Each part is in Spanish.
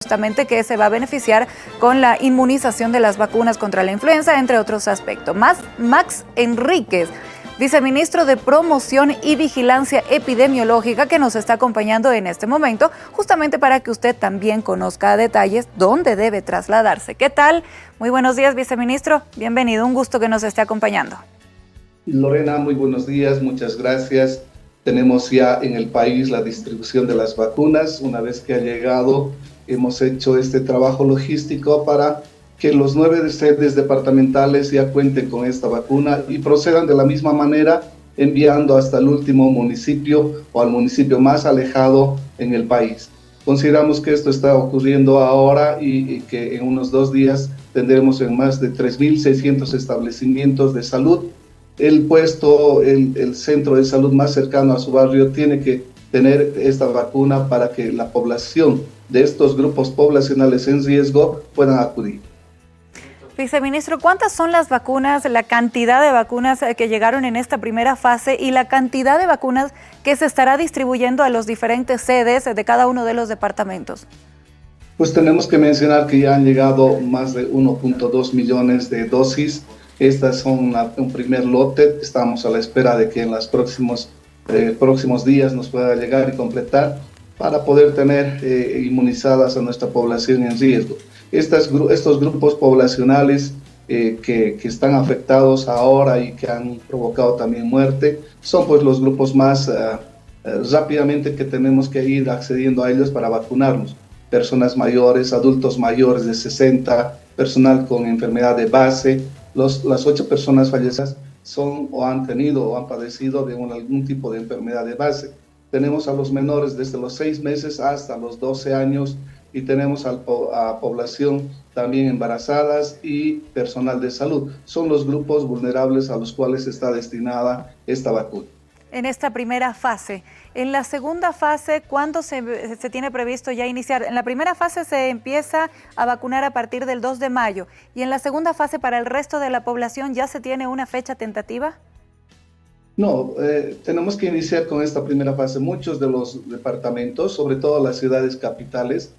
justamente que se va a beneficiar con la inmunización de las vacunas contra la influenza, entre otros aspectos. Max Enríquez, viceministro de Promoción y Vigilancia Epidemiológica, que nos está acompañando en este momento, justamente para que usted también conozca a detalles dónde debe trasladarse. ¿Qué tal? Muy buenos días, viceministro. Bienvenido, un gusto que nos esté acompañando. Lorena, muy buenos días, muchas gracias. Tenemos ya en el país la distribución de las vacunas. Una vez que ha llegado, hemos hecho este trabajo logístico para que los 9 sedes departamentales ya cuenten con esta vacuna y procedan de la misma manera, enviando hasta el último municipio o al municipio más alejado en el país. Consideramos que esto está ocurriendo ahora y que en unos 2 días tendremos en más de 3.600 establecimientos de salud. El centro de salud más cercano a su barrio tiene que tener esta vacuna para que la población de estos grupos poblacionales en riesgo puedan acudir. Viceministro, ¿cuántas son las vacunas, la cantidad de vacunas que llegaron en esta primera fase y la cantidad de vacunas que se estará distribuyendo a los diferentes sedes de cada uno de los departamentos? Pues tenemos que mencionar que ya han llegado más de 1.2 millones de dosis. Estas son un primer lote. Estamos a la espera de que en los próximos días nos pueda llegar y completar para poder tener inmunizadas a nuestra población en riesgo. Estos grupos poblacionales que están afectados ahora y que han provocado también muerte son pues los grupos más rápidamente que tenemos que ir accediendo a ellos para vacunarlos. Personas mayores, adultos mayores de 60, personal con enfermedad de base. Las 8 personas fallecidas son o han tenido o han padecido de algún tipo de enfermedad de base. Tenemos a los menores desde los 6 meses hasta los 12 años y tenemos a población también embarazadas y personal de salud. Son los grupos vulnerables a los cuales está destinada esta vacuna. En esta primera fase. En la segunda fase, ¿cuándo se tiene previsto ya iniciar? En la primera fase se empieza a vacunar a partir del 2 de mayo. ¿Y en la segunda fase para el resto de la población ya se tiene una fecha tentativa? No, tenemos que iniciar con esta primera fase. Muchos de los departamentos, sobre todo las ciudades capitales,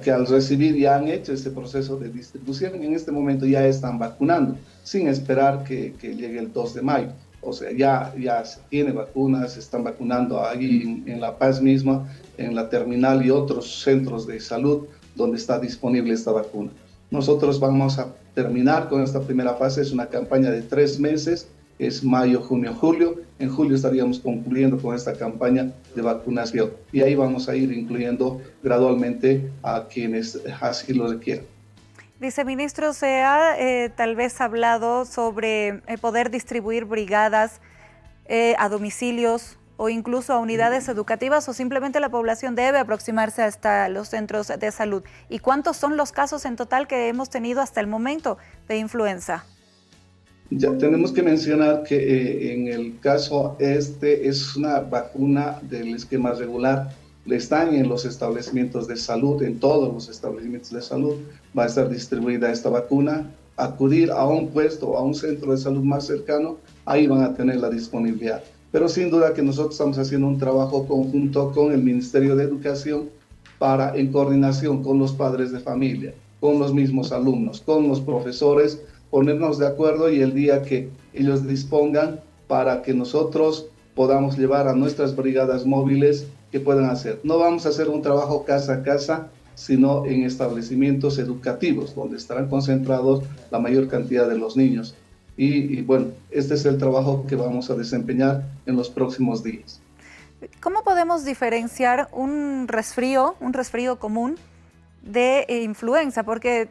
que al recibir ya han hecho este proceso de distribución, en este momento ya están vacunando, sin esperar que llegue el 2 de mayo. O sea, ya se tiene vacunas, se están vacunando ahí en La Paz misma, en la terminal y otros centros de salud donde está disponible esta vacuna. Nosotros vamos a terminar con esta primera fase, es una campaña de 3 meses, es mayo, junio, julio. En julio estaríamos concluyendo con esta campaña de vacunación y ahí vamos a ir incluyendo gradualmente a quienes así lo requieran. Viceministro, se ha tal vez hablado sobre poder distribuir brigadas a domicilios o incluso a unidades educativas, o simplemente la población debe aproximarse hasta los centros de salud. ¿Y cuántos son los casos en total que hemos tenido hasta el momento de influenza? Ya tenemos que mencionar que en el caso es una vacuna del esquema regular. Están en los establecimientos de salud, en todos los establecimientos de salud va a estar distribuida esta vacuna. Acudir a un puesto, a un centro de salud más cercano, ahí van a tener la disponibilidad. Pero sin duda que nosotros estamos haciendo un trabajo conjunto con el Ministerio de Educación en coordinación con los padres de familia, con los mismos alumnos, con los profesores, ponernos de acuerdo y el día que ellos dispongan para que nosotros podamos llevar a nuestras brigadas móviles que puedan hacer. No vamos a hacer un trabajo casa a casa, sino en establecimientos educativos, donde estarán concentrados la mayor cantidad de los niños. Y bueno, este es el trabajo que vamos a desempeñar en los próximos días. ¿Cómo podemos diferenciar un resfrío común de influenza? Porque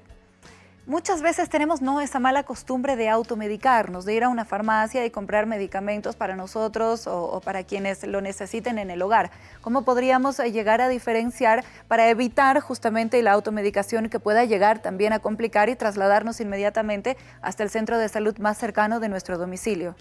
muchas veces tenemos esa mala costumbre de automedicarnos, de ir a una farmacia y comprar medicamentos para nosotros o para quienes lo necesiten en el hogar. ¿Cómo podríamos llegar a diferenciar para evitar justamente la automedicación que pueda llegar también a complicar y trasladarnos inmediatamente hasta el centro de salud más cercano de nuestro domicilio?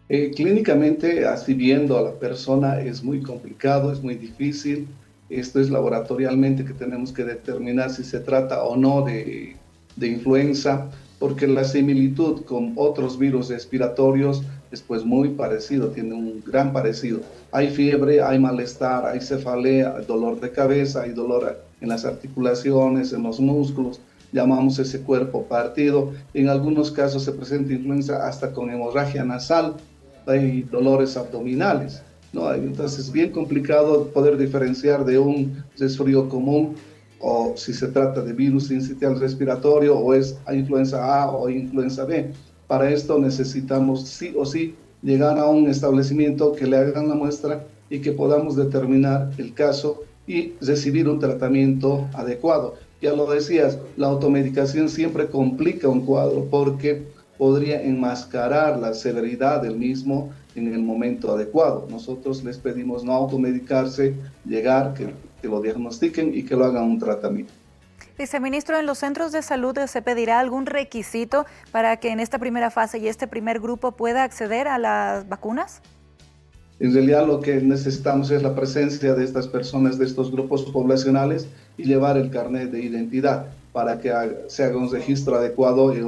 Clínicamente, así viendo a la persona, es muy complicado, es muy difícil. Esto es laboratorialmente que tenemos que determinar si se trata o no de influenza, porque la similitud con otros virus respiratorios es pues muy parecido, tiene un gran parecido. Hay fiebre, hay malestar, hay cefalea, hay dolor de cabeza, hay dolor en las articulaciones, en los músculos, llamamos ese cuerpo partido. En algunos casos se presenta influenza hasta con hemorragia nasal, hay dolores abdominales, ¿no? Entonces es bien complicado poder diferenciar de un resfrío común o si se trata de virus sincitial respiratorio o es influenza A o influenza B. Para esto necesitamos sí o sí llegar a un establecimiento que le hagan la muestra y que podamos determinar el caso y recibir un tratamiento adecuado. Ya lo decías, la automedicación siempre complica un cuadro porque podría enmascarar la severidad del mismo en el momento adecuado. Nosotros les pedimos no automedicarse, llegar, que lo diagnostiquen y que lo hagan un tratamiento. Viceministro, ¿en los centros de salud se pedirá algún requisito para que en esta primera fase y este primer grupo pueda acceder a las vacunas? En realidad lo que necesitamos es la presencia de estas personas, de estos grupos poblacionales y llevar el carnet de identidad para que se haga un registro adecuado en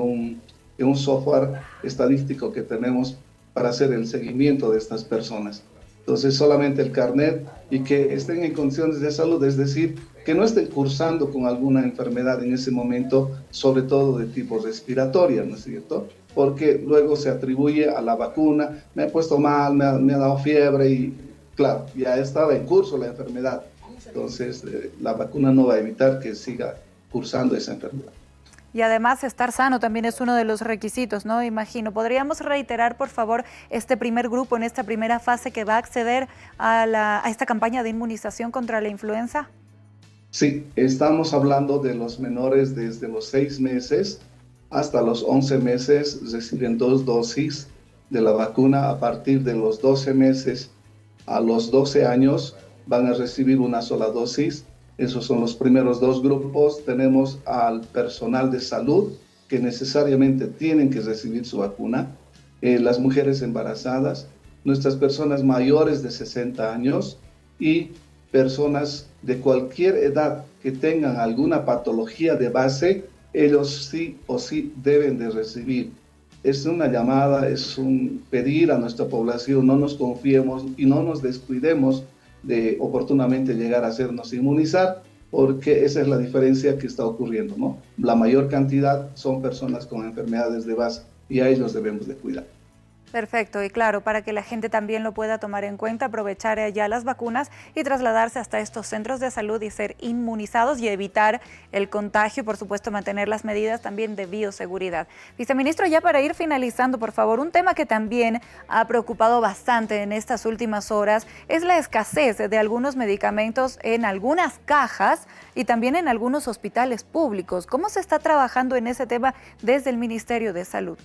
un software estadístico que tenemos para hacer el seguimiento de estas personas. Entonces solamente el carnet y que estén en condiciones de salud, es decir, que no estén cursando con alguna enfermedad en ese momento, sobre todo de tipo respiratoria, ¿no es cierto? Porque luego se atribuye a la vacuna, me he puesto mal, me ha dado fiebre y claro, ya estaba en curso la enfermedad. Entonces la vacuna no va a evitar que siga cursando esa enfermedad. Y además estar sano también es uno de los requisitos, ¿no? Imagino. ¿Podríamos reiterar, por favor, este primer grupo en esta primera fase que va a acceder a esta campaña de inmunización contra la influenza? Sí, estamos hablando de los menores desde los 6 meses hasta los 11 meses, reciben 2 dosis de la vacuna. A partir de los 12 meses a los 12 años van a recibir una sola dosis. Esos son los primeros 2 grupos. Tenemos al personal de salud que necesariamente tienen que recibir su vacuna, las mujeres embarazadas, nuestras personas mayores de 60 años y personas de cualquier edad que tengan alguna patología de base, ellos sí o sí deben de recibir. Es una llamada, es un pedir a nuestra población, no nos confiemos y no nos descuidemos de oportunamente llegar a hacernos inmunizar, porque esa es la diferencia que está ocurriendo, ¿no? La mayor cantidad son personas con enfermedades de base y a ellos debemos de cuidar. Perfecto, y claro, para que la gente también lo pueda tomar en cuenta, aprovechar ya las vacunas y trasladarse hasta estos centros de salud y ser inmunizados y evitar el contagio y, por supuesto, mantener las medidas también de bioseguridad. Viceministro, ya para ir finalizando, por favor, un tema que también ha preocupado bastante en estas últimas horas es la escasez de algunos medicamentos en algunas cajas y también en algunos hospitales públicos. ¿Cómo se está trabajando en ese tema desde el Ministerio de Salud?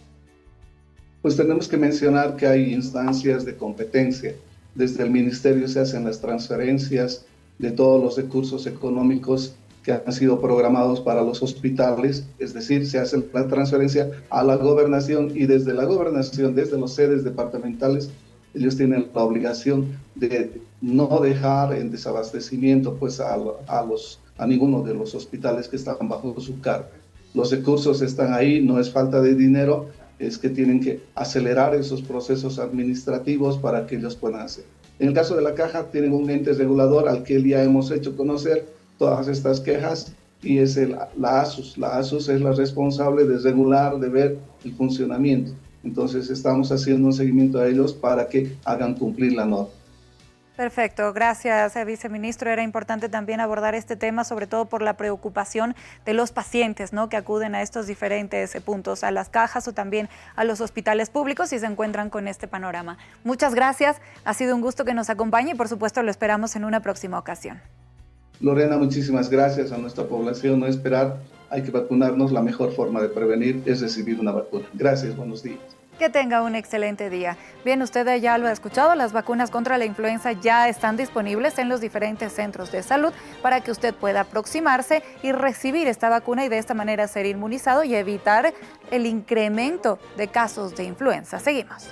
Pues tenemos que mencionar que hay instancias de competencia. Desde el ministerio se hacen las transferencias de todos los recursos económicos que han sido programados para los hospitales, es decir, se hace la transferencia a la gobernación y desde la gobernación, desde los sedes departamentales, ellos tienen la obligación de no dejar en desabastecimiento pues, a ninguno de los hospitales que están bajo su cargo. Los recursos están ahí, no es falta de dinero, es que tienen que acelerar esos procesos administrativos para que ellos puedan hacer. En el caso de la caja, tienen un ente regulador al que ya hemos hecho conocer todas estas quejas y es la ASUS. La ASUS es la responsable de regular, de ver el funcionamiento. Entonces estamos haciendo un seguimiento a ellos para que hagan cumplir la norma. Perfecto, gracias, viceministro. Era importante también abordar este tema, sobre todo por la preocupación de los pacientes, ¿no?, que acuden a estos diferentes puntos, a las cajas o también a los hospitales públicos y se encuentran con este panorama. Muchas gracias, ha sido un gusto que nos acompañe y por supuesto lo esperamos en una próxima ocasión. Lorena, muchísimas gracias a nuestra población. No esperar, hay que vacunarnos. La mejor forma de prevenir es recibir una vacuna. Gracias, buenos días. Que tenga un excelente día. Bien, usted ya lo ha escuchado, las vacunas contra la influenza ya están disponibles en los diferentes centros de salud para que usted pueda aproximarse y recibir esta vacuna y de esta manera ser inmunizado y evitar el incremento de casos de influenza. Seguimos.